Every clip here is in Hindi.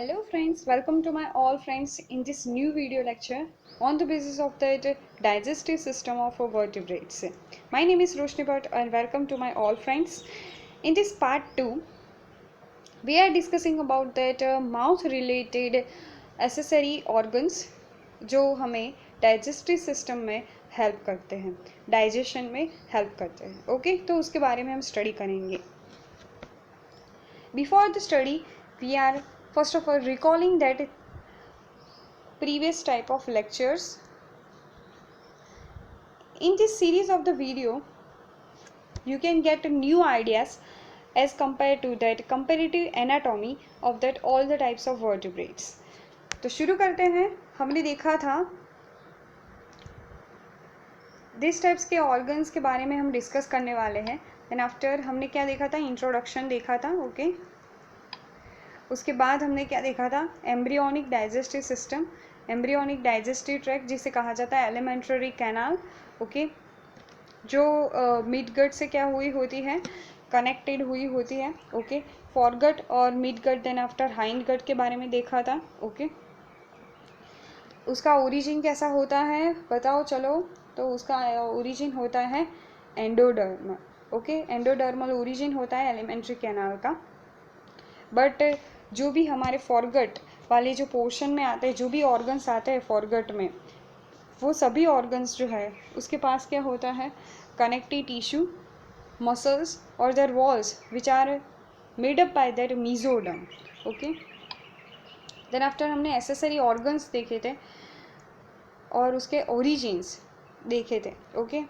Hello friends, welcome to my all friends in this new video lecture on the basis of the digestive system of vertebrates. My name is Roshni Bhatt and welcome to my all friends. In this part 2, we are discussing about that mouth related accessory organs जो हमें digestive system में हेल्प करते हैं, डाइजेशन में हेल्प करते हैं. ओके, तो उसके बारे में हम स्टडी करेंगे. Before the study, we are first of all recalling that previous type of lectures. In this series of the video, you can get new ideas as compared to that comparative anatomy of that all the types of vertebrates. तो शुरू करते हैं. हमने देखा था दिस टाइप्स के ऑर्गन्स के बारे में हम डिस्कस करने वाले हैं. देन आफ्टर हमने क्या देखा था, इंट्रोडक्शन देखा था. ओके, उसके बाद हमने क्या देखा था, embryonic digestive system, embryonic digestive tract जिसे कहा जाता है एलिमेंट्री कैनाल. ओके, जो मिड गट से क्या हुई होती है, कनेक्टेड हुई होती है. ओके, फॉरगट और mid gut, then after hind gut के बारे में देखा था. ओके, उसका ओरिजिन कैसा होता है बताओ. चलो, तो उसका ओरिजिन होता है एंडोडर्म. ओके, एंडोडर्मल ओरिजिन होता है एलिमेंट्री कैनाल का. बट जो भी हमारे फॉरगट वाले जो पोर्शन में आते हैं, जो भी ऑर्गन्स आते हैं फॉरगट में, वो सभी ऑर्गन्स जो है उसके पास क्या होता है, कनेक्टिव टिश्यू, मसल्स और their walls which are made up by that mesoderm. Okay, then after हमने एसेसरी ऑर्गन्स देखे थे और उसके ओरिजिन्स देखे थे. ओके,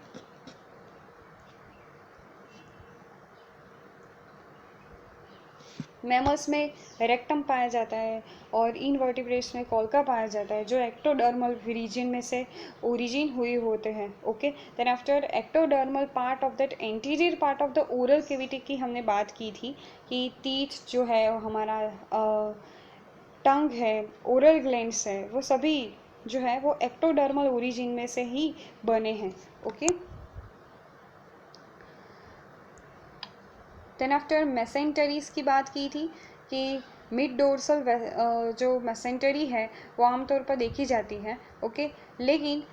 मैमल्स में रेक्टम पाया जाता है और इनवर्टिब्रेट्स में कॉल्का पाया जाता है, जो एक्टोडर्मल रीजन में से ओरिजिन हुए होते हैं. Okay, then after ectodermal part of that anterior part of the oral cavity की हमने बात की थी कि टीथ जो है हमारा, टंग है, ओरल ग्लैंड्स है, वो सभी जो है वो एक्टोडर्मल ओरिजिन में से ही बने हैं. ओके, देन आफ्टर मेसेंटरीज की बात की थी कि मिड डोर्सल जो मेसेंटरी है वो आमतौर पर देखी जाती है. ओके, लेकिन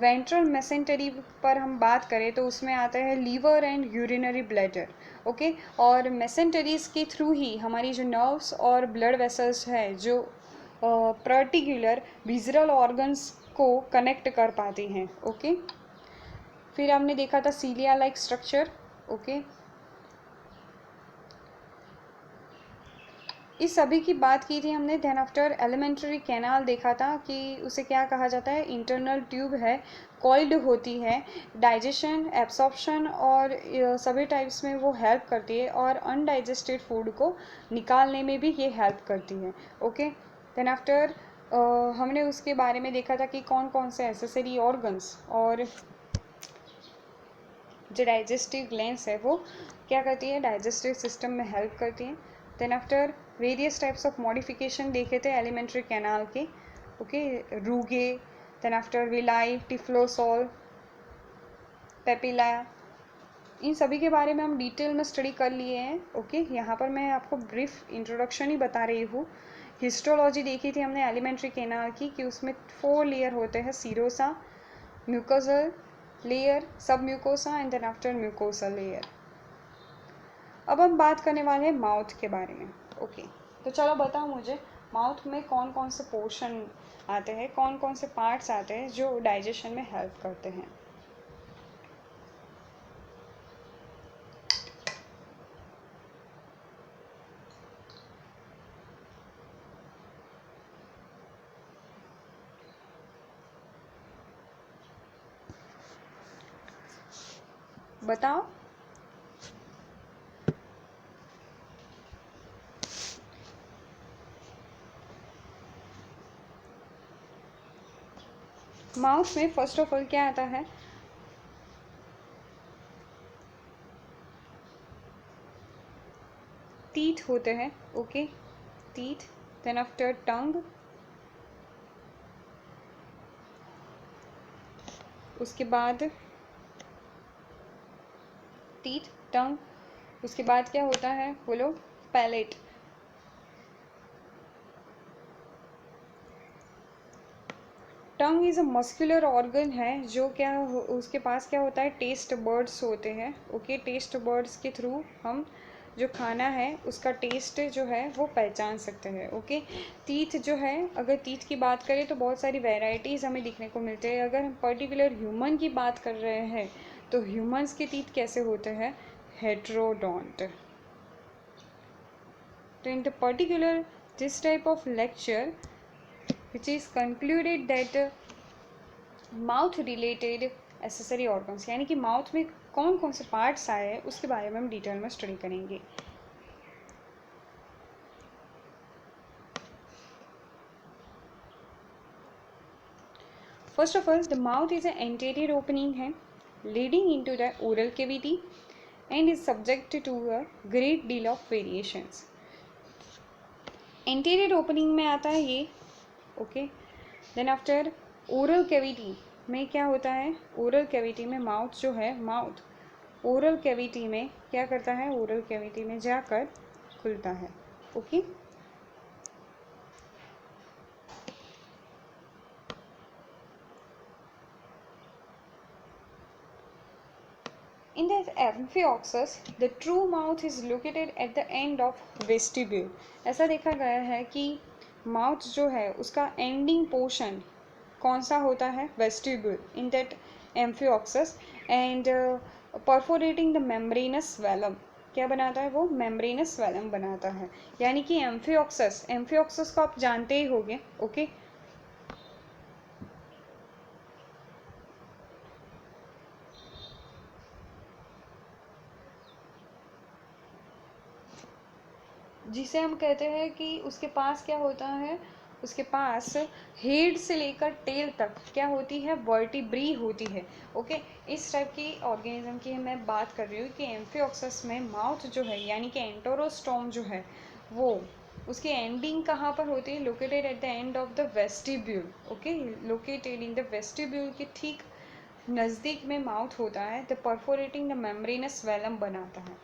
वेंट्रल मेसेंटरी पर हम बात करें तो उसमें आता है liver and urinary bladder. Okay, और मेसेंटरीज के थ्रू ही हमारी जो नर्व्स और ब्लड वेसल्स है जो पर्टिकुलर विजरल ऑर्गन्स को कनेक्ट कर पाती हैं. ओके, फिर हमने देखा था सीलिया लाइक स्ट्रक्चर. ओके, इस सभी की बात की थी हमने. देन आफ्टर एलिमेंट्री कैनाल देखा था कि उसे क्या कहा जाता है, इंटरनल ट्यूब है, कॉइल्ड होती है, डाइजेशन, एब्सॉर्प्शन और सभी टाइप्स में वो हेल्प करती है और अनडाइजेस्टेड फूड को निकालने में भी ये हेल्प करती है. ओके, देन आफ्टर हमने उसके बारे में देखा था कि कौन कौन से एसेसरी ऑर्गन्स और जो डाइजेस्टिव ग्लैंड्स है वो क्या करती है, डाइजेस्टिव सिस्टम में हेल्प करती है. Then after various types of modification देखे थे एलिमेंट्री कैनाल के. Okay, rugae, then after villi, typhlosole, papilla, इन सभी के बारे में हम डिटेल में स्टडी कर लिए हैं. ओके, यहाँ पर मैं आपको ब्रीफ इंट्रोडक्शन ही बता रही हूँ. हिस्टोलॉजी देखी थी हमने एलिमेंट्री कैनाल की कि उसमें 4 लेयर होते हैं, serosa, mucosal layer, sub mucosa and then after mucosa layer. अब हम बात करने वाले हैं माउथ के बारे में. ओके, तो चलो बताओ मुझे, माउथ में कौन कौन से पोर्शन आते हैं, कौन कौन से पार्ट्स आते हैं जो डाइजेशन में हेल्प करते हैं. बताओ. माउथ में फर्स्ट ऑफ ऑल क्या आता है, टीथ होते हैं. ओके, टीथ, देन आफ्टर टंग, उसके बाद टीथ, टंग, उसके बाद क्या होता है बोलो, palate. Tongue is a muscular organ है जो उसके पास क्या होता है, टेस्ट बर्ड्स होते हैं। ओके, टेस्ट बर्ड्स के थ्रू हम जो खाना है उसका टेस्ट जो है वो पहचान सकते हैं। ओके, टीथ जो है, अगर टीथ की बात करें तो बहुत सारी वेराइटीज़ हमें दिखने को मिलते हैं। अगर हम पर्टिकुलर ह्यूमन की बात कर रहे हैं तो ह्यूमंस के टीथ कैसे होते हैं, हेट्रोडोंट। तो in the particular this type of lecture which is concluded that mouth related accessory organs, यानी कि माउथ में कौन कौन से पार्ट्स आए हैं उसके बारे में हम डिटेल में स्टडी करेंगे। First of all the mouth is an anterior opening है leading into the oral cavity and is subject to a great deal of variations। Anterior opening में आता है ये। Okay, then after oral cavity में क्या होता है, ओरल कैविटी में माउथ जो है, माउथ ओरल कैविटी में क्या करता है, ओरल कैविटी में जाकर खुलता है। Okay, in the amphioxus the true mouth is located at the end of vestibule। ऐसा देखा गया है कि माउथ जो है उसका एंडिंग पोर्शन कौन सा होता है, vestibule in that amphioxus and perforating the membranous velum. क्या बनाता है वो, मेम्ब्रेनस वेलम बनाता है। यानी कि एम्फियोक्सस, एम्फियोक्सस को आप जानते ही होंगे। ओके, जिसे हम कहते हैं कि उसके पास क्या होता है, उसके पास हेड से लेकर टेल तक क्या होती है, वर्टिब्री होती है। ओके, इस टाइप की ऑर्गेनिज्म की मैं बात कर रही हूँ कि एम्फियोक्सस में माउथ जो है यानी कि एंटरोस्टोम जो है वो उसकी एंडिंग कहाँ पर होती है, located at the end of the vestibule. Okay, located in the vestibule के ठीक नज़दीक में माउथ होता है। The perforating the membranous velum बनाता है।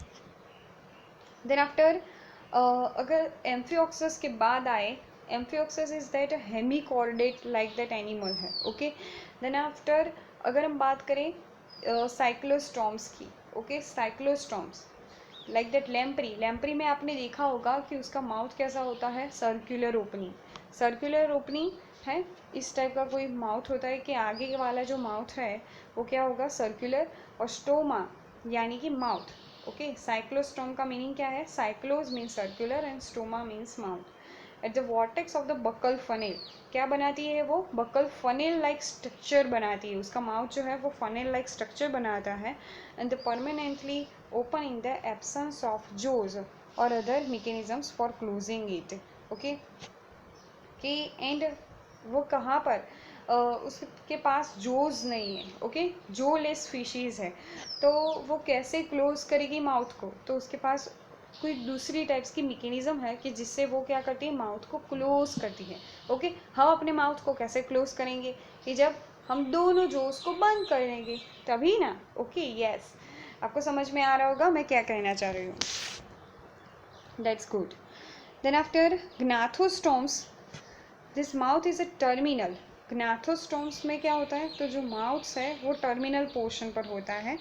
देन आफ्टर अगर एम्फियोक्सस के बाद आए, amphioxus is that hemichordate like that animal है। ओके, देन आफ्टर अगर हम बात करें साइक्लोस्टॉम्स की। Okay, cyclostomes like that lamprey, lamprey में आपने देखा होगा कि उसका माउथ कैसा होता है, सर्कुलर ओपनिंग, सर्कुलर ओपनिंग है। इस टाइप का कोई माउथ होता है कि आगे वाला जो माउथ है वो क्या होगा, सर्कुलर। और स्टोमा यानी कि माउथ। ओके, साइक्लोस्टोम का मीनिंग क्या है, cyclos means circular and stoma means mouth. At the vortex of the buccal funnel, क्या बनाती है वो, बक्कल फनेल लाइक स्ट्रक्चर बनाती है। उसका माउथ जो है वो फनेल लाइक स्ट्रक्चर बनाता है। And the permanently open in the absence of jaws और other mechanisms for closing it. Okay, कि एंड वो कहाँ पर उसके पास जोज नहीं है। ओके, जो लेस फिशीज़ है तो वो कैसे क्लोज करेगी माउथ को, तो उसके पास कोई दूसरी टाइप्स की मैकेनिज्म है कि जिससे वो क्या करती है, माउथ को क्लोज करती है। ओके, हम अपने माउथ को कैसे क्लोज करेंगे, कि जब हम दोनों जोज को बंद करेंगे तभी ना। ओके, यस, आपको समझ में आ रहा होगा मैं क्या कहना चाह रही हूँ। That's good. Then after gnathostomes this mouth is a terminal. Gnathostomes में क्या होता है, तो जो माउथ्स है वो टर्मिनल पोर्शन पर होता है।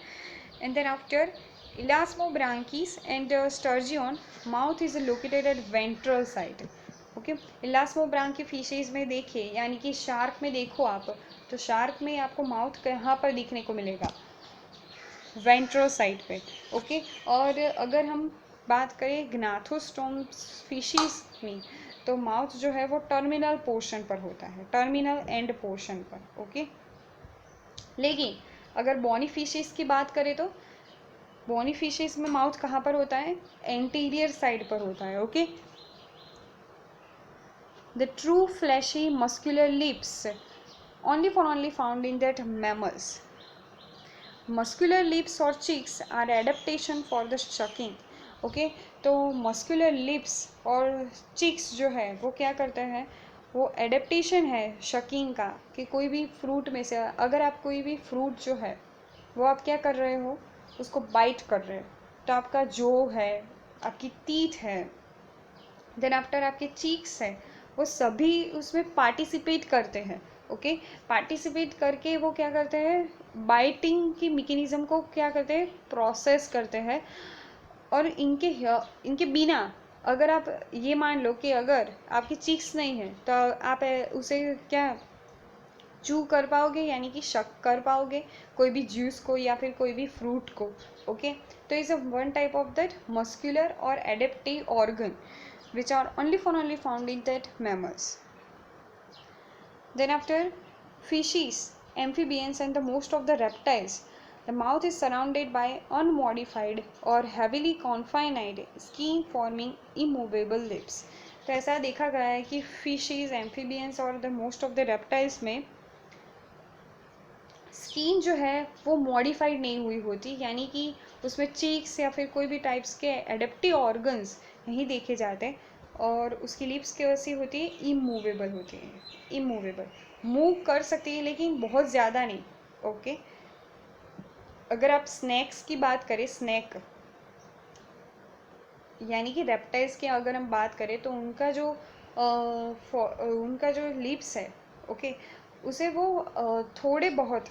And then after elasmobranchs and sturgeon mouth is located at ventral side. Okay, elasmobranch fishes में देखिए, यानी कि शार्क में देखो आप, तो शार्क में आपको माउथ कहाँ पर दिखने को मिलेगा, वेंट्रल साइड पे। ओके, और अगर हम बात करें ग्नाथोस्टोम फिशीज में, तो माउथ जो है वो टर्मिनल पोर्शन पर होता है, टर्मिनल एंड पोर्शन पर। ओके, लेकिन अगर बॉनी फिशेस की बात करें तो बॉनी फिशेस में माउथ कहाँ पर होता है, एंटीरियर साइड पर होता है। Okay, the true fleshy muscular lips only found in that mammals। Muscular lips और cheeks are adaptation for the sucking. Okay, तो मस्कुलर लिप्स और चिक्स जो है वो क्या करते हैं, वो एडेप्टेशन है शकिंग का, कि कोई भी फ्रूट में से अगर आप कोई भी फ्रूट जो है वो आप क्या कर रहे हो, उसको बाइट कर रहे हो, तो आपका जो है, आपकी टीथ है, देन आफ्टर आपके चीक्स है, वो सभी उसमें पार्टिसिपेट करते हैं। ओके। पार्टिसिपेट करके वो क्या करते हैं, बाइटिंग की मैकेनिज्म को क्या करते हैं, प्रोसेस करते हैं। और इनके बिना अगर आप ये मान लो कि अगर आपकी चीक्स नहीं है तो आप उसे क्या चू कर पाओगे, यानी कि शक कर पाओगे कोई भी जूस को या फिर कोई भी फ्रूट को। ओके, तो is a one type of that muscular और adaptive organ which are only found in that mammals. Then after fishes, amphibians and the most of the reptiles, the mouth is surrounded by unmodified or heavily confined skin forming immovable lips. तो ऐसा देखा गया है कि फिशेज, एम्फीबियंस और the most of the reptiles में स्किन जो है वो मॉडिफाइड नहीं हुई होती, यानी कि उसमें चीक्स या फिर कोई भी टाइप्स के एडेप्टिव ऑर्गन्स नहीं देखे जाते। और उसकी लिप्स कैसी होती है, इमूवेबल होती है, इमूवेबल, मूव कर सकती है लेकिन बहुत ज़्यादा नहीं। ओके, अगर आप स्नैक्स की बात करें, स्नैक यानी कि रेप्टाइल्स की अगर हम बात करें तो उनका जो लिप्स है, ओके, उसे वो थोड़े बहुत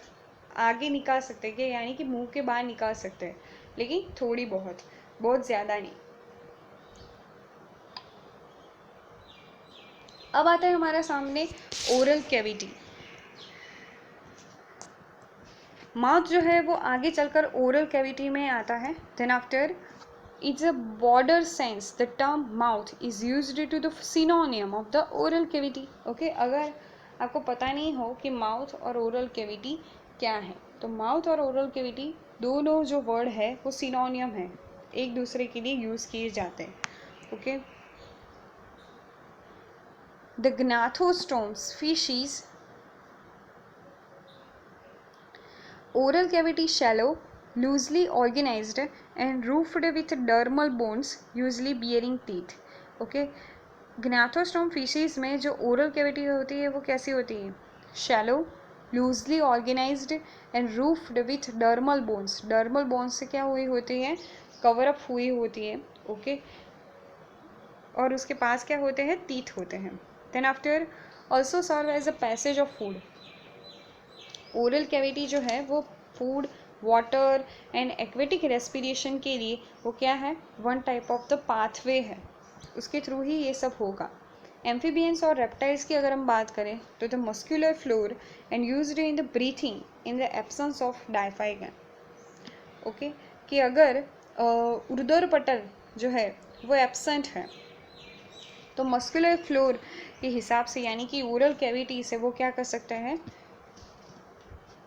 आगे निकाल सकते हैं, यानी कि मुंह के बाहर निकाल सकते हैं, लेकिन थोड़ी बहुत, बहुत ज़्यादा नहीं। अब आता है हमारा सामने ओरल कैविटी। माउथ जो है वो आगे चलकर ओरल कैविटी में आता है। Then after it's a broader sense the term mouth is used to the synonym of the oral cavity. okay, अगर आपको पता नहीं हो कि माउथ और ओरल कैविटी क्या है, तो माउथ और ओरल कैविटी दोनों जो वर्ड है वो सिनोनियम है, एक दूसरे के लिए यूज किए जाते हैं। Okay, the gnathostomes species oral cavity shallow, loosely organized and roofed with dermal bones usually bearing teeth. Okay, gnathostomes fishes में जो ओरल कैविटी होती है वो कैसी होती है, shallow, loosely organised and roofed with dermal bones. Dermal bones से क्या हुई होती है, कवर अप हुई होती है। ओके, और उसके पास क्या होते हैं, टीथ होते हैं। Then after also serve as a passage of food. Oral cavity जो है वो food, water and aquatic respiration के लिए वो क्या है, one type of the pathway है, उसके थ्रू ही ये सब होगा। एम्फीबियंस और रेप्टाइल्स की अगर हम बात करें तो the muscular floor and used in the breathing in the absence of diaphragm. Okay, कि अगर उर्ध्वर पटल जो है वो एब्सेंट है तो मस्कुलर फ्लोर के हिसाब से, यानी कि ओरल कैविटी से वो क्या कर सकते हैं,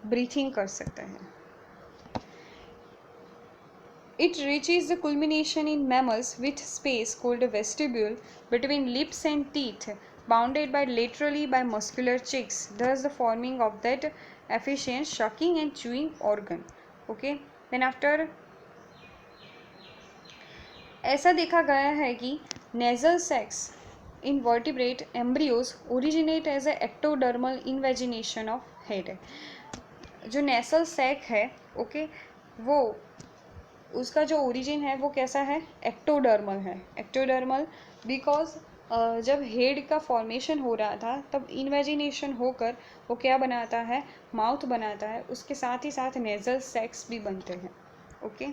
ब्रीथिंग कर सकते हैं। It reaches the culmination in mammals with space called a vestibule between lips and teeth, bounded by laterally by muscular cheeks, thus the forming of that efficient sucking and chewing organ. Okay, then after ऐसा देखा गया है कि nasal sacs in vertebrate embryos originate as a ectodermal invagination of head. जो नेसल सैक है, ओके, वो उसका जो ओरिजिन है वो कैसा है, एक्टोडर्मल है। एक्टोडर्मल बिकॉज जब हेड का फॉर्मेशन हो रहा था तब इन्वेजिनेशन होकर वो क्या बनाता है, माउथ बनाता है, उसके साथ ही साथ नेजल सैक्स भी बनते हैं। Okay,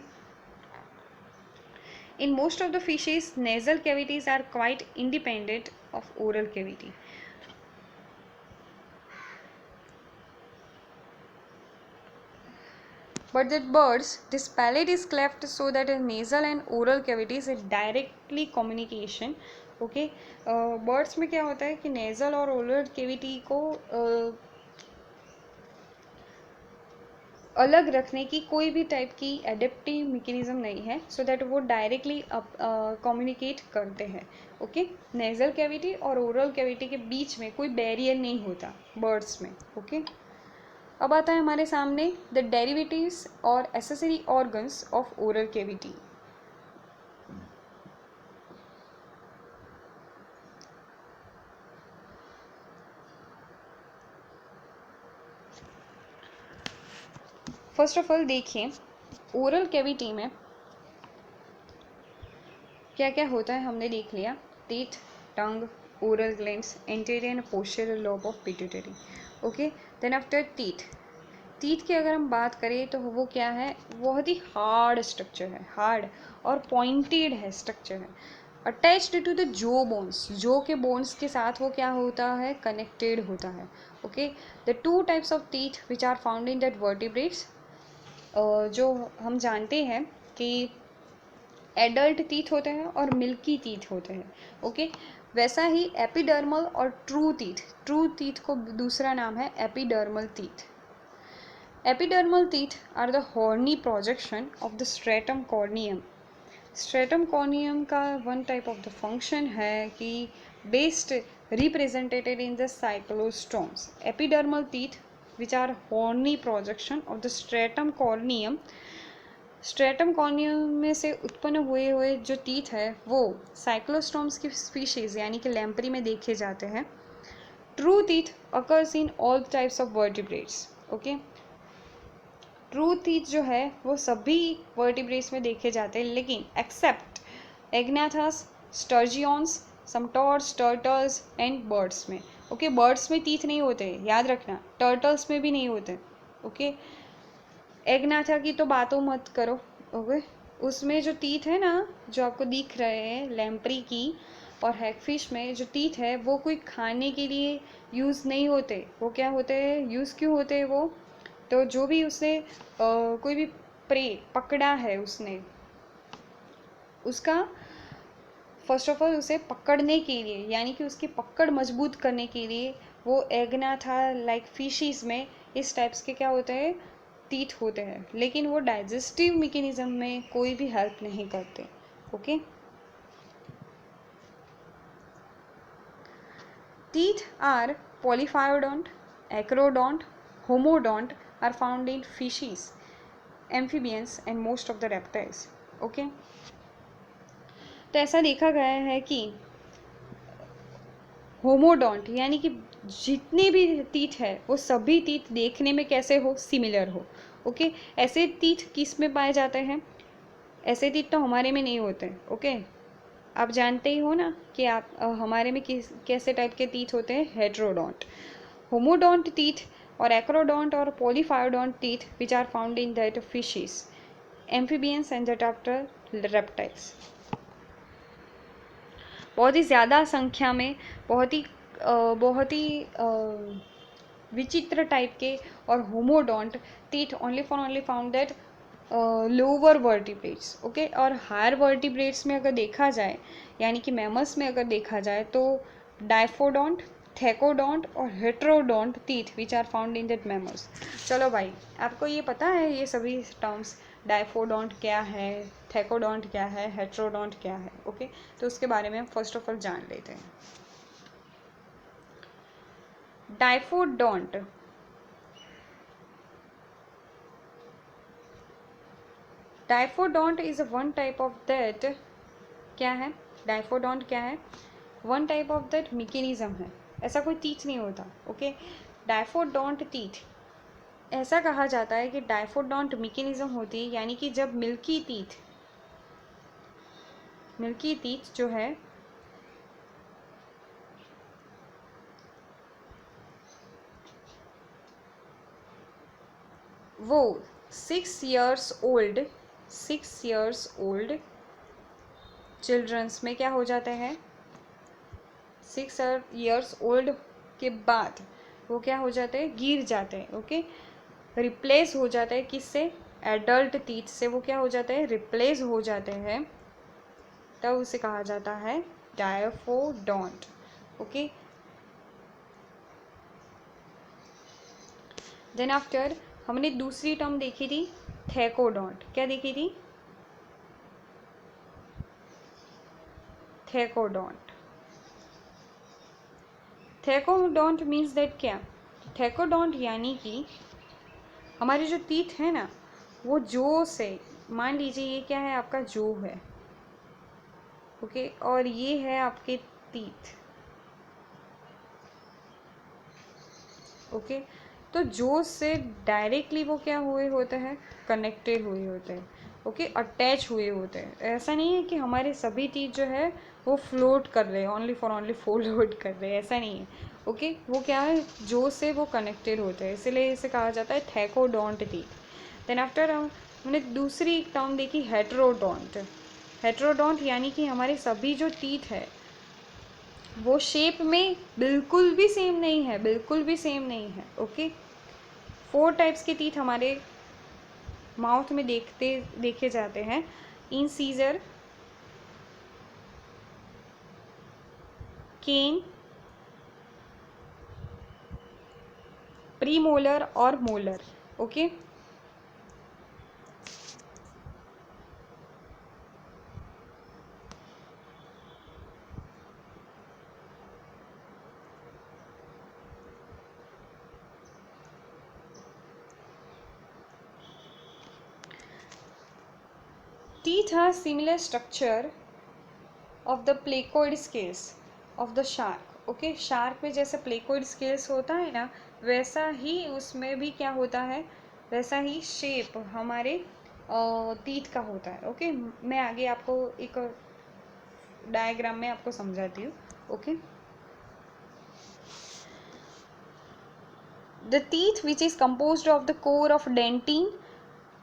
in most of the fishes nasal cavities are quite independent of oral cavity. But that birds, this palate is cleft so that a nasal and oral cavities is directly communication. Okay, birds में क्या होता है कि नेजल और ओरल कैविटी को अलग रखने की कोई भी टाइप की एडेप्टिव मैकेनिज्म नहीं है, सो दैट वो डायरेक्टली कम्युनिकेट करते हैं। ओके, नेजल कैविटी और ओरल कैविटी के बीच में कोई बैरियर नहीं होता बर्ड्स में। ओके, अब आता है हमारे सामने द डेरिवेटिव्स और accessory organs of oral cavity. First of all देखिए, ओरल कैविटी में क्या क्या होता है, हमने देख लिया, teeth, tongue, oral glands, anterior and posterior lobe of pituitary. Okay, then after teeth. Teeth की अगर हम बात करें तो वो क्या है, बहुत ही हार्ड स्ट्रक्चर है, हार्ड और पॉइंटेड है स्ट्रक्चर है, अटैच्ड टू द जो बोन्स, जो के बोन्स के साथ वो क्या होता है, कनेक्टेड होता है. Okay, the two types of teeth which are found in that vertebrates, जो हम जानते हैं कि एडल्ट टीथ होते हैं और मिल्की टीथ होते हैं. ओके, वैसा ही एपिडर्मल और ट्रू टीथ को दूसरा नाम है epidermal teeth. Epidermal teeth are the horny projection of the stratum corneum. Stratum corneum का one type of the function है कि based represented in the cyclostomes. Epidermal teeth which are horny projection of the stratum corneum. Stratum corneum में से उत्पन्न हुए जो टीथ है वो साइक्लोस्टोम्स की स्पीशीज यानी कि लैम्प्री में देखे जाते हैं. True teeth occurs in all types of vertebrates. Okay, true teeth जो है वो सभी वर्टिब्रेट्स में देखे जाते हैं, लेकिन except agnathas, sturgeons, some toads, turtles and birds में. ओके, बर्ड्स में टीथ नहीं होते, याद रखना, टर्टल्स में भी नहीं होते. ओके, एग्नाथा की तो बातों मत करो. ओके, उसमें जो टीथ है ना, जो आपको दिख रहे हैं लैम्प्री की और हैगफिश में जो टीथ है वो कोई खाने के लिए यूज़ नहीं होते. वो क्या होते हैं, यूज़ क्यों होते हैं वो, तो जो भी उसने कोई भी प्रे पकड़ा है उसने, उसका फर्स्ट ऑफ ऑल उसे पकड़ने के लिए यानी कि उसकी पकड़ मजबूत करने के लिए वो एग्नाथा लाइक फिशीज में इस टाइप्स के क्या होते हैं, टीथ होते हैं, लेकिन वो डाइजेस्टिव मैकेनिज्म में कोई भी हेल्प नहीं करते. Okay, teeth are polyphyodont, acrodont, homodont are found in fishes, amphibians and most of the reptiles. Okay, तो ऐसा देखा गया है कि होमोडोंट यानी कि जितने भी टीथ है वो सभी टीथ देखने में कैसे हो, सिमिलर हो. ओके, ऐसे टीथ किस में पाए जाते हैं, ऐसे टीथ तो हमारे में नहीं होते. ओके, आप जानते ही हो ना कि आप हमारे में कैसे टाइप के टीथ होते हैं, हेट्रोडोंट. होमोडोंट टीथ और एक्रोडोंट और polyphyodont teeth which are found in that fishes, amphibians and that after reptiles. बहुत ही ज़्यादा संख्या में बहुत ही विचित्र टाइप के और homodont teeth only found that lower vertebrates. Okay, और हायर वर्टिब्रेट्स में अगर देखा जाए यानी कि मैमल्स में अगर देखा जाए तो डायफोडोंट, थेकोडोंट और heterodont teeth which are found in that mammals. चलो भाई, आपको ये पता है ये सभी टर्म्स, डायफोडोंट क्या है, थेकोडोंट क्या है, हेट्रोडोंट क्या है. ओके, तो उसके बारे में हम फर्स्ट ऑफ ऑल जान लेते हैं. Diphyodont is one type of that, क्या है डायफोडोंट, क्या है, one type of that mechanism है, ऐसा कोई टीथ नहीं होता. ओके, डायफोडोंट टीथ ऐसा कहा जाता है कि डायफोडोंट मैकेनिज्म होती है, यानी कि जब मिल्की टीथ जो है वो 6 years ओल्ड चिल्ड्रंस में क्या हो जाते हैं, 6 years ओल्ड के बाद वो क्या हो जाते हैं, गिर जाते हैं. ओके, रिप्लेस हो जाते हैं किससे, एडल्ट टीथ से वो क्या हो जाते हैं, रिप्लेस हो जाते हैं, तब उसे कहा जाता है डायफोडोंट. ओके, देन आफ्टर हमने दूसरी टर्म देखी थी थेकोडोंट. क्या देखी थी, थेकोडोंट मीन्स दैट क्या, थेकोडोंट यानी कि हमारे जो टीथ है ना वो जो से, मान लीजिए ये क्या है, आपका जो है. ओके, और ये है आपके टीथ. ओके, तो जो से डायरेक्टली वो क्या हुए होते हैं, कनेक्टेड हुए होते हैं. ओके, अटैच हुए होते हैं। ऐसा नहीं है कि हमारे सभी टीथ जो है वो फ्लोट कर रहे हैं, ओनली फॉर ओनली फ्लोट कर रहे हैं, ऐसा नहीं है। ओके, वो क्या है, जो से वो कनेक्टेड होते हैं, इसलिए इसे कहा जाता है थैकोडोंट टीथ। देन आफ्टर हमने दूसरी एक टर्म देखी हेटेरोडोंट। हेटेरोडोंट यानी कि हमारे सभी जो टीथ है वो शेप में बिल्कुल भी सेम नहीं है, बिल्कुल भी सेम नहीं है। ओके, 4 टाइप्स के टीथ हमारे माउथ में देखे जाते हैं, इंसीजर, केन, प्रीमोलर और molar. Okay, teeth have similar structure of the placoid scales of the shark। Okay, shark में जैसे प्लेकोइड स्केल्स होता है ना, वैसा ही उसमें भी क्या होता है, वैसा ही शेप हमारे टीथ का होता है। ओके, मैं आगे आपको एक डायग्राम में आपको समझाती हूँ। Okay, the teeth which is composed of the core of dentine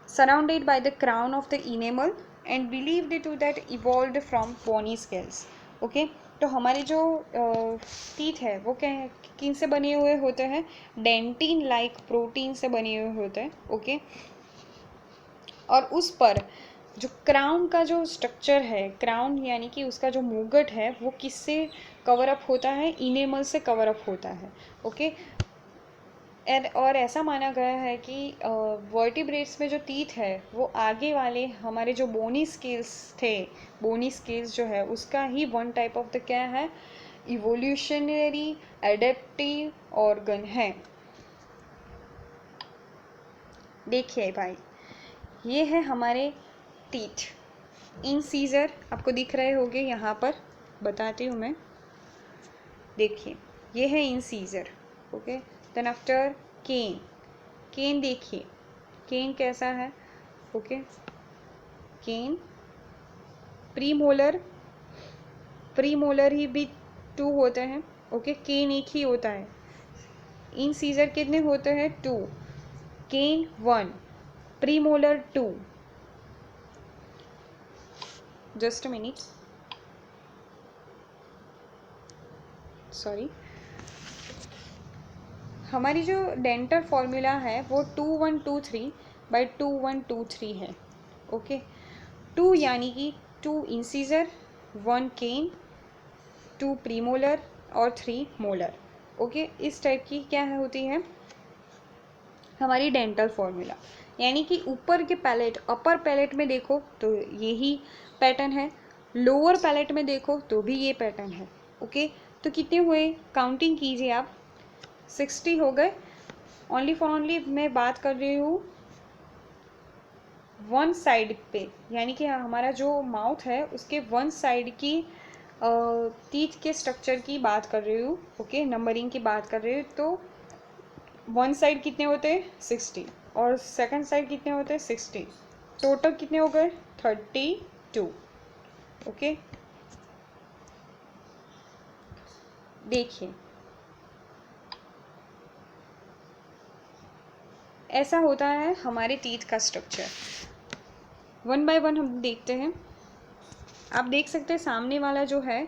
surrounded by the crown of the enamel and believed to that evolved from bony scales। Okay, तो हमारे जो टीथ है वो क्या किन से बने हुए होते हैं, डेंटिन लाइक प्रोटीन से बने हुए होते हैं। ओके, और उस पर जो क्राउन का जो स्ट्रक्चर है, क्राउन यानी कि उसका जो मुगट है वो किससे कवर अप होता है, इनेमल से कवर अप होता है। ओके, और ऐसा माना गया है कि वर्टिब्रेट्स में जो टीथ है वो आगे वाले हमारे जो बोनी स्केल्स थे, बोनी स्केल्स जो है उसका ही वन टाइप ऑफ द क्या है, इवोल्यूशनरी एडेप्टिव ऑर्गन है। देखिए भाई, ये है हमारे टीथ। इंसीजर आपको दिख रहे होंगे यहाँ पर, बताती हूँ मैं। देखिए, ये है इंसीजर। ओके, देन आफ्टर केन। केन देखिए, केन कैसा है। ओके, केन प्रीमोलर, प्रीमोलर ही भी 2 होते हैं। ओके, केन एक ही होता है। इंसीजर कितने होते हैं, 2, केन 1, premolar 2। Just a minute, sorry, हमारी जो डेंटल फॉर्मूला है वो 2123/2123 है। ओके, 2 यानी कि 2 इंसीजर, 1 केन, 2 प्रीमोलर और 3 मोलर। ओके, इस टाइप की क्या होती है हमारी डेंटल फॉर्मूला। यानी कि ऊपर के पैलेट, अपर पैलेट में देखो तो यही पैटर्न है, लोअर पैलेट में देखो तो भी ये पैटर्न है। ओके, तो कितने हुए, काउंटिंग कीजिए आप, 60 हो गए। ओनली फॉर ओनली मैं बात कर रही हूँ वन साइड पे, यानी कि हमारा जो माउथ है उसके वन साइड की टीथ के स्ट्रक्चर की बात कर रही हूँ। ओके, नंबरिंग की बात कर रही हूँ। तो वन साइड कितने होते हैं, 60, और सेकंड साइड कितने होते हैं, 60। टोटल कितने हो गए, 32। ओके, देखिए ऐसा होता है हमारे टीथ का स्ट्रक्चर। वन बाय वन हम देखते हैं। आप देख सकते हैं सामने वाला जो है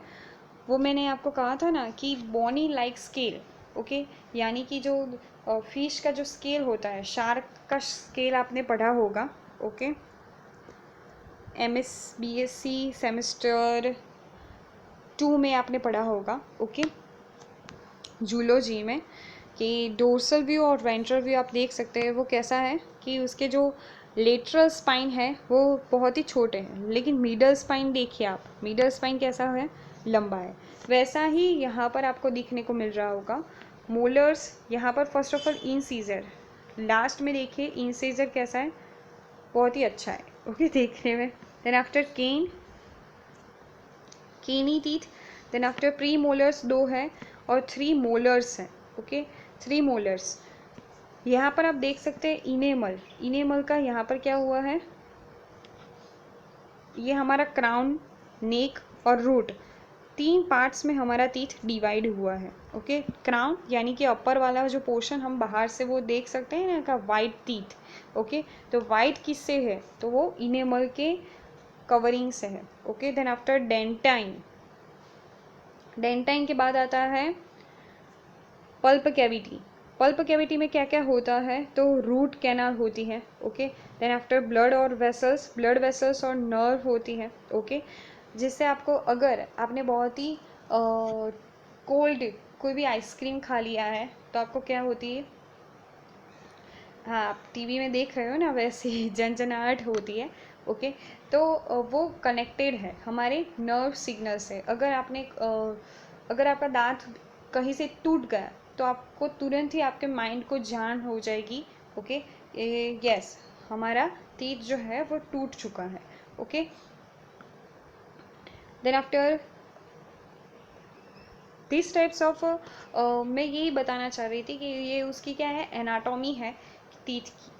वो मैंने आपको कहा था ना कि बोनी लाइक स्केल। ओके, यानी कि जो फिश का जो स्केल होता है, शार्क का स्केल आपने पढ़ा होगा। ओके, MSBSC सेमेस्टर 2 में आपने पढ़ा होगा। ओके, जूलॉजी में, कि डोर्सल व्यू और वेंट्रल व्यू आप देख सकते हैं वो कैसा है कि उसके जो लेटरल स्पाइन है वो बहुत ही छोटे हैं, लेकिन मिडल स्पाइन देखिए आप, मिडल स्पाइन कैसा है, लंबा है। वैसा ही यहाँ पर आपको दिखने को मिल रहा होगा। मोलर्स यहाँ पर first of all incisor, last में देखिए इंसीजर कैसा है, बहुत ही अच्छा है। ओके, देखने में। Then after canine, canine teeth. Then after pre molars 2 है और 3 मोलर्स हैं। Okay, 3 molars. यहाँ पर आप देख सकते हैं इनेमल, इनेमल का यहाँ पर क्या हुआ है, ये हमारा क्राउन, नेक और रूट, 3 पार्ट्स में हमारा टीथ डिवाइड हुआ है। ओके, क्राउन यानी कि अपर वाला जो पोर्शन हम बाहर से वो देख सकते हैं ना, का वाइट टीथ। ओके, तो वाइट किससे है, तो वो इनेमल के कवरिंग से है। Okay, then after dentine, dentine के बाद आता है पल्प कैविटी। पल्प कैविटी में क्या क्या होता है, तो रूट कैनाल होती है। ओके, देन आफ्टर ब्लड और वेसल्स, ब्लड वेसल्स और नर्व होती है। ओके, जिससे आपको, अगर आपने बहुत ही कोल्ड कोई भी आइसक्रीम खा लिया है तो आपको क्या होती है, हाँ आप टीवी में देख रहे हो ना, वैसे ही झंझनाहट होती है। ओके, तो वो कनेक्टेड है हमारे नर्व सिग्नल से। अगर आपका दांत कहीं से टूट गया तो आपको तुरंत ही आपके माइंड को जान हो जाएगी। ओके, यस, हमारा टीथ जो है वो टूट चुका है। Okay, then after this types of, मैं यही बताना चाह रही थी कि ये उसकी क्या है, एनाटॉमी है टीथ की।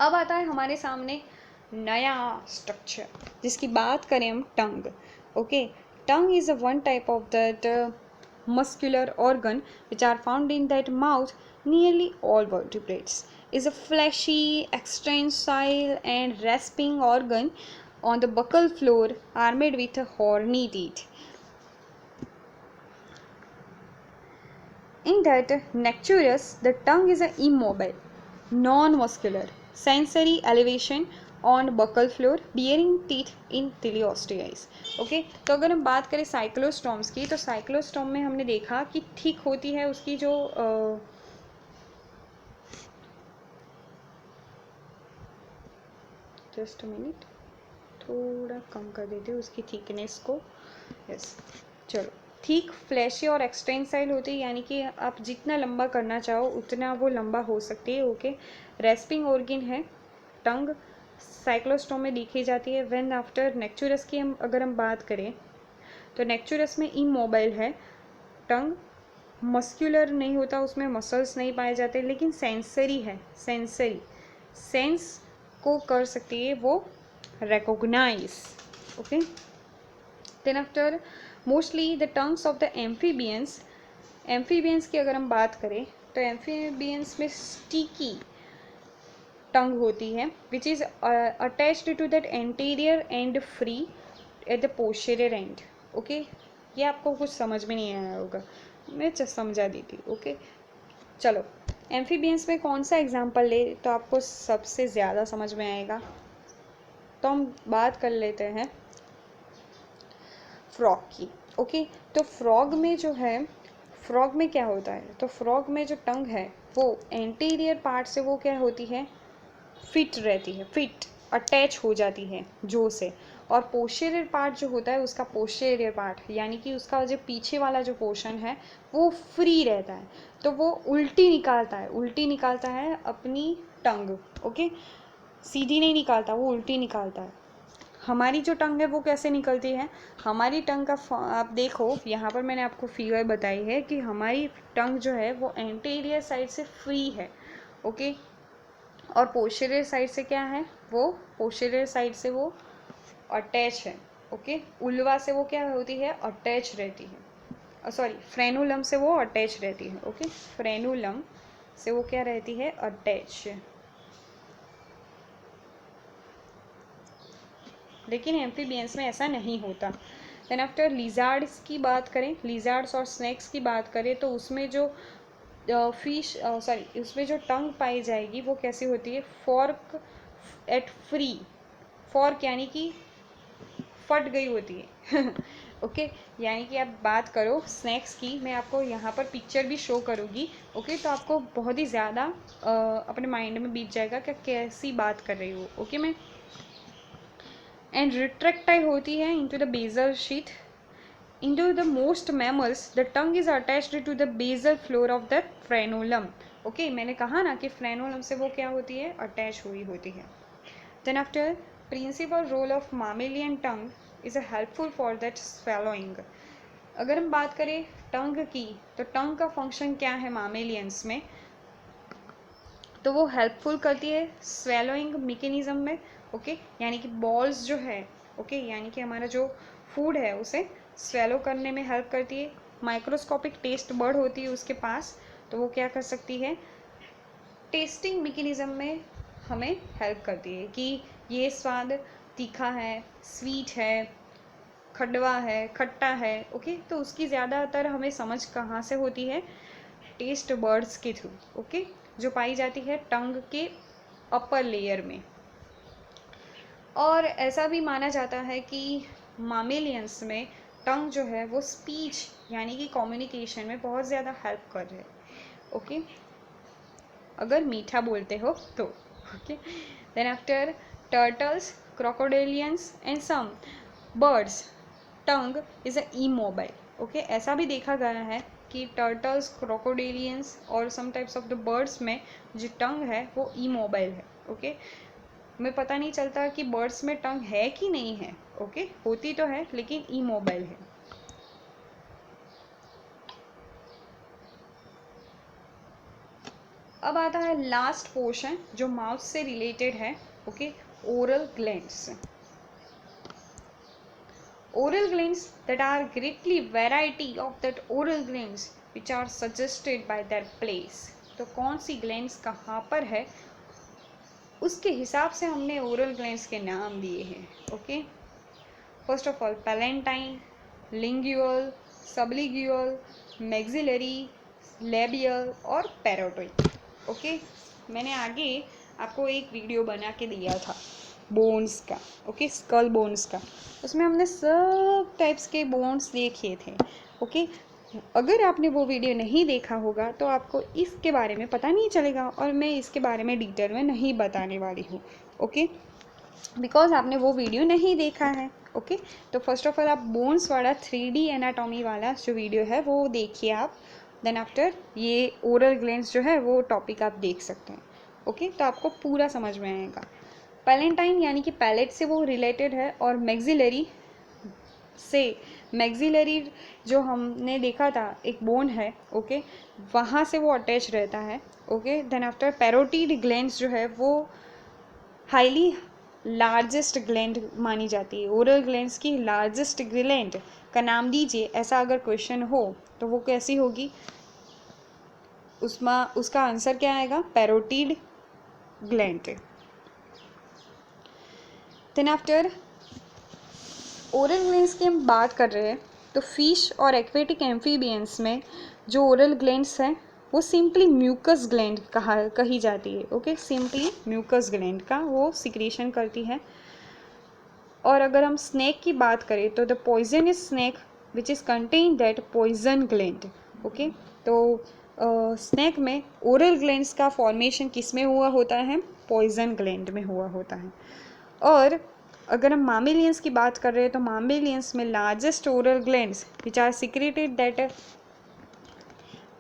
अब आता है हमारे सामने नया स्ट्रक्चर, जिसकी बात करें हम tongue. Okay, tongue is a one type of that muscular organ which are found in that mouth nearly all vertebrates, is a fleshy extensile and rasping organ on the buccal floor armed with a horny teeth. In that Necturus, the tongue is a immobile, non-muscular, sensory elevation on buccal floor bearing teeth in teleosteus. Okay, तो अगर हम बात करें साइक्लोस्टॉम्स की, तो साइक्लोस्टॉम में हमने देखा कि ठीक होती है उसकी जो जस्ट मिनट, थोड़ा कम कर देते हैं उसकी थिकनेस को। यस, चलो, ठीक फ्लैशी और एक्सटेंसाइल होती है, यानी कि आप जितना लंबा करना चाहो उतना वो लंबा हो सकती है। ओके, रेस्पिंग ऑर्गन है टंग, साइक्लोस्टोम में देखी जाती है। व्हेन आफ्टर नेक्चुरस की अगर हम बात करें तो नेक्चुरस में इमोबाइल है टंग, मस्क्यूलर नहीं होता, उसमें मसल्स नहीं पाए जाते, लेकिन सेंसरी है, सेंसरी सेंस को कर सकती है वो recognise. Okay, then after mostly the tongues of the amphibians, amphibians की अगर हम बात करें तो एम्फीबियंस में स्टिकी टंग होती है which is attached to that anterior end free at the posterior end. Okay, ये आपको कुछ समझ में नहीं आया होगा, मैं समझा देती। ओके, चलो, एम्फीबियंस में कौन सा एग्जाम्पल ले तो आपको सबसे ज़्यादा समझ में आएगा, तो हम बात कर लेते हैं फ्रॉग की। ओके, तो फ्रॉग में जो है, फ्रॉग में क्या होता है, तो फ्रॉग में जो टंग है वो एंटीरियर पार्ट से वो क्या होती है, फिट रहती है, फिट अटैच हो जाती है जो से। और पोस्टीरियर पार्ट जो होता है उसका, पोस्टीरियर पार्ट यानी कि उसका जो पीछे वाला जो पोर्शन है वो फ्री रहता है, तो वो उल्टी निकालता है अपनी टंग। ओके, सीधी नहीं निकालता, वो उल्टी निकालता है। हमारी जो टंग है वो कैसे निकलती है, हमारी टंग का आप देखो यहाँ पर मैंने आपको फिगर बताई है कि हमारी टंग जो है वो एंटीरियर साइड से फ्री है। ओके, और पोस्टीरियर साइड से क्या है, वो पोस्टीरियर साइड से वो अटैच है। ओके, उल्वा से वो क्या होती है, अटैच रहती है, सॉरी फ्रेनुलम से वो अटैच रहती है। ओके, फ्रेनुलम से वो क्या रहती है, अटैच। लेकिन एम्फीबियंस में ऐसा नहीं होता। देन आफ्टर लिजार्ड्स की बात करें, लिजार्ड्स और स्नैक्स की बात करें तो उसमें जो उसमें जो टंग पाई जाएगी वो कैसी होती है, फॉर्क एट फ्री, फॉर्क यानी कि फट गई होती है। ओके, यानी कि आप बात करो स्नैक्स की, मैं आपको यहाँ पर पिक्चर भी शो करूँगी। ओके, तो आपको बहुत ही ज़्यादा अपने माइंड में बीत जाएगा कि कैसी बात कर रही हूँ। ओके, मैं एंड रिट्रैक्टाइल होती है into the basal sheath. Into the most mammals the tongue is attached to the basal floor of the frenulum. Okay, मैंने कहा ना कि फ्रेनोलम से वो क्या होती है, अटैच हुई होती है। Then after principal role of mammalian tongue is a helpful for that swallowing. अगर हम बात करें टंग की, तो टंग का फंक्शन क्या है मामेलियंस में, तो वो हेल्पफुल करती है स्वेलोइंग मैकेनिज्म में, ओके, यानी कि बॉल्स जो है, ओके, यानी कि हमारा जो फूड है उसे स्वेलो करने में हेल्प करती है। माइक्रोस्कोपिक टेस्ट बड होती है उसके पास, तो वो क्या कर सकती है, टेस्टिंग मैकेनिज्म में हमें हेल्प करती है कि ये स्वाद तीखा है, स्वीट है, खडवा है, खट्टा है, ओके, तो उसकी ज़्यादातर हमें समझ कहाँ से होती है, टेस्ट बर्ड्स के थ्रू, ओके, जो पाई जाती है टंग के अपर लेयर में। और ऐसा भी माना जाता है कि मामेलियंस में टंग जो है वो स्पीच यानी कि कम्युनिकेशन में बहुत ज़्यादा हेल्प कर रहे हैं, ओके, अगर मीठा बोलते हो तो, okay. Then after turtles, crocodilians and some birds tongue is a immobile, okay, ऐसा भी देखा गया है कि टर्टल्स, क्रोकोडिलियंस और some types of the birds में जो टंग है वो इमोबाइल है, ओके, हमें पता नहीं चलता कि बर्ड्स में टंग है कि नहीं है, ओके, होती तो है लेकिन इमोबाइल है। अब आता है लास्ट पोर्शन जो माउथ से रिलेटेड है, okay, oral glands. Oral glands, that are greatly variety of that oral glands which are suggested by their place। तो कौन सी ग्लैंड्स कहाँ पर है उसके हिसाब से हमने ओरल ग्लैंड्स के नाम दिए हैं, okay. First of all palatine, lingual, sublingual, maxillary, labial और पैरोटिड, ओके। मैंने आगे आपको एक वीडियो बना के दिया था बोन्स का, ओके, स्कल बोन्स का, उसमें हमने सब टाइप्स के बोन्स देखे थे, ओके। अगर आपने वो वीडियो नहीं देखा होगा तो आपको इसके बारे में पता नहीं चलेगा और मैं इसके बारे में डिटेल में नहीं बताने वाली हूँ, ओके, बिकॉज आपने वो वीडियो नहीं देखा है, ओके। तो फर्स्ट ऑफ ऑल आप बोन्स वाला 3D एनाटॉमी वाला जो वीडियो है वो देखिए आप, देन आफ्टर ये ओरल ग्लैंड्स जो है वो टॉपिक आप देख सकते हैं, ओके, तो आपको पूरा समझ में आएगा। पैलेंटाइन यानी कि पैलेट से वो रिलेटेड है और मैक्सिलरी से, मैक्सिलरी जो हमने देखा था एक बोन है, ओके, वहाँ से वो अटैच रहता है, okay. Then after parotid glands जो है वो हाईली लार्जेस्ट ग्लैंड मानी जाती है। ओरल ग्लैंड्स की लार्जेस्ट ग्लैंड का नाम दीजिए, ऐसा अगर क्वेश्चन हो तो वो कैसी होगी, उसका आंसर क्या आएगा, parotid gland. Then after oral glands की हम बात कर रहे हैं तो फिश और एक्वेटिक एम्फीबियंस में जो ओरल ग्लैंड्स हैं वो सिंपली म्यूकस ग्लैंड कही जाती है, ओके, सिंपली म्यूकस ग्लैंड का वो सिक्रीशन करती है। और अगर हम स्नेक की बात करें तो the poisonous snake which is contain that poison gland, okay, तो स्नेक में ओरल ग्लैंड्स का फॉर्मेशन किस में हुआ होता है, पॉइजन ग्लैंड में हुआ होता है। और अगर हम मामेलियंस की बात कर रहे हैं तो मामेलियंस में largest oral glands which are secreted that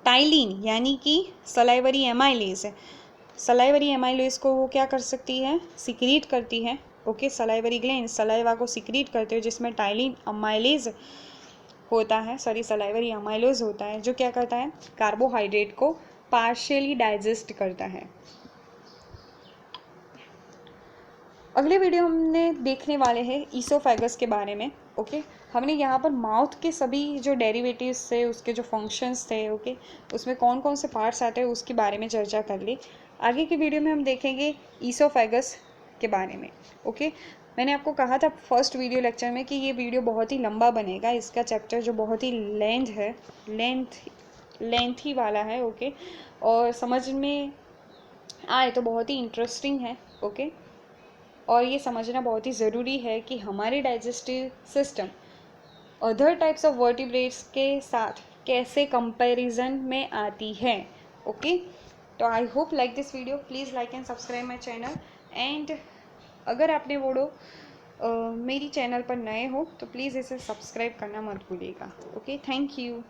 ptyalin यानी कि सलाइवरी एमाइलेज है, सलाइवरी एमाइलेज को वो क्या कर सकती है, सिक्रीट करती है, ओके, सलाइवरी ग्लैंड सलाइवा को सिक्रीट करते हैं जिसमें टाइलिन अमाइलेज होता है, सॉरी सलाइवरी अमाइलेज होता है, जो क्या करता है, कार्बोहाइड्रेट को पार्शियली डाइजेस्ट करता है। अगले वीडियो हमने देखने वाले हैं ईसोफेगस के बारे में, ओके। हमने यहाँ पर माउथ के सभी जो डेरिवेटिव्स थे उसके जो फंक्शंस थे, ओके, उसमें कौन कौन से पार्ट्स आते हैं उसके बारे में चर्चा कर ली। आगे की वीडियो में हम देखेंगे ईसोफेगस के बारे में, ओके। मैंने आपको कहा था फर्स्ट वीडियो लेक्चर में कि ये वीडियो बहुत ही लंबा बनेगा, इसका चैप्टर जो बहुत ही लेंथी वाला है, ओके, और समझ में आए तो बहुत ही इंटरेस्टिंग है, ओके। और ये समझना बहुत ही ज़रूरी है कि हमारे digestive system other types of vertebrates के साथ कैसे कंपैरिजन में आती है, ओके। तो I hope like this video, please like and subscribe my channel. And अगर आपने मेरी चैनल पर नए हो तो प्लीज़ इसे सब्सक्राइब करना मत भूलिएगा, ओके। Thank you.